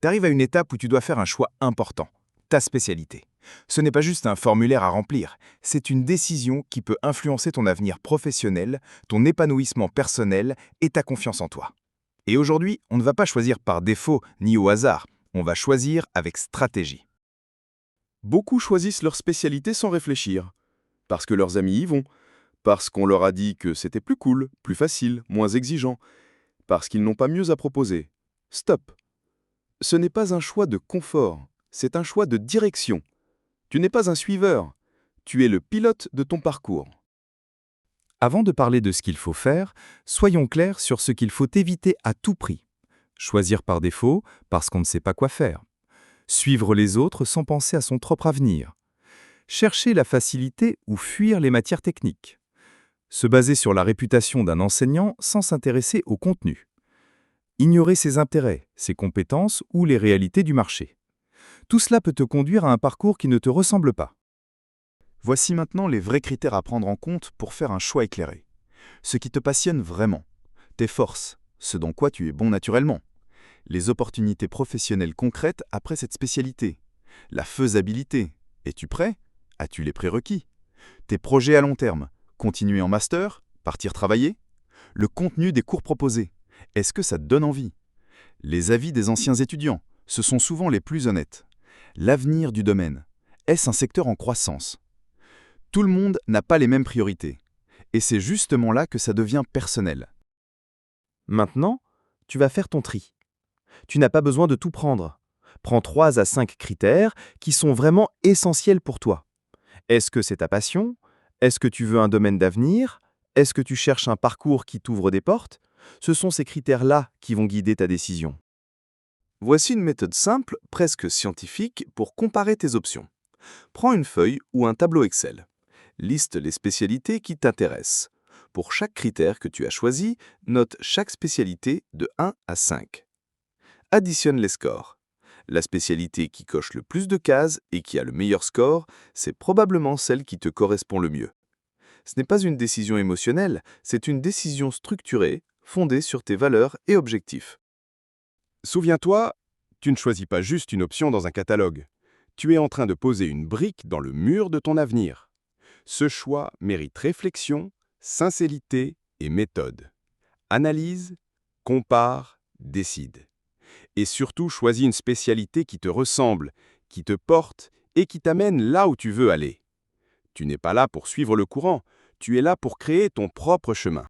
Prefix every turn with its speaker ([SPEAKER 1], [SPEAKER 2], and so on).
[SPEAKER 1] Tu arrives à une étape où tu dois faire un choix important, ta spécialité. Ce n'est pas juste un formulaire à remplir, c'est une décision qui peut influencer ton avenir professionnel, ton épanouissement personnel et ta confiance en toi. Et aujourd'hui, on ne va pas choisir par défaut ni au hasard, on va choisir avec stratégie.
[SPEAKER 2] Beaucoup choisissent leur spécialité sans réfléchir, parce que leurs amis y vont, parce qu'on leur a dit que c'était plus cool, plus facile, moins exigeant, parce qu'ils n'ont pas mieux à proposer. Stop. Ce n'est pas un choix de confort, c'est un choix de direction. Tu n'es pas un suiveur, tu es le pilote de ton parcours.
[SPEAKER 1] Avant de parler de ce qu'il faut faire, soyons clairs sur ce qu'il faut éviter à tout prix. Choisir par défaut parce qu'on ne sait pas quoi faire. Suivre les autres sans penser à son propre avenir. Chercher la facilité ou fuir les matières techniques. Se baser sur la réputation d'un enseignant sans s'intéresser au contenu. Ignorer ses intérêts, ses compétences ou les réalités du marché. Tout cela peut te conduire à un parcours qui ne te ressemble pas.
[SPEAKER 3] Voici maintenant les vrais critères à prendre en compte pour faire un choix éclairé. Ce qui te passionne vraiment, tes forces, ce dans quoi tu es bon naturellement, les opportunités professionnelles concrètes après cette spécialité, la faisabilité. Es-tu prêt? As-tu les prérequis? Tes projets à long terme, continuer en master, partir travailler? Le contenu des cours proposés, est-ce que ça te donne envie? Les avis des anciens étudiants, ce sont souvent les plus honnêtes. L'avenir du domaine, est-ce un secteur en croissance? Tout le monde n'a pas les mêmes priorités. Et c'est justement là que ça devient personnel.
[SPEAKER 4] Maintenant, tu vas faire ton tri. Tu n'as pas besoin de tout prendre. Prends 3 à 5 critères qui sont vraiment essentiels pour toi. Est-ce que c'est ta passion? Est-ce que tu veux un domaine d'avenir? Est-ce que tu cherches un parcours qui t'ouvre des portes? Ce sont ces critères-là qui vont guider ta décision.
[SPEAKER 2] Voici une méthode simple, presque scientifique, pour comparer tes options. Prends une feuille ou un tableau Excel. Liste les spécialités qui t'intéressent. Pour chaque critère que tu as choisi, note chaque spécialité de 1 à 5. Additionne les scores. La spécialité qui coche le plus de cases et qui a le meilleur score, c'est probablement celle qui te correspond le mieux. Ce n'est pas une décision émotionnelle, c'est une décision structurée, fondée sur tes valeurs et objectifs.
[SPEAKER 5] Souviens-toi, tu ne choisis pas juste une option dans un catalogue. Tu es en train de poser une brique dans le mur de ton avenir. Ce choix mérite réflexion, sincérité et méthode. Analyse, compare, décide. Et surtout, choisis une spécialité qui te ressemble, qui te porte et qui t'amène là où tu veux aller. Tu n'es pas là pour suivre le courant, tu es là pour créer ton propre chemin.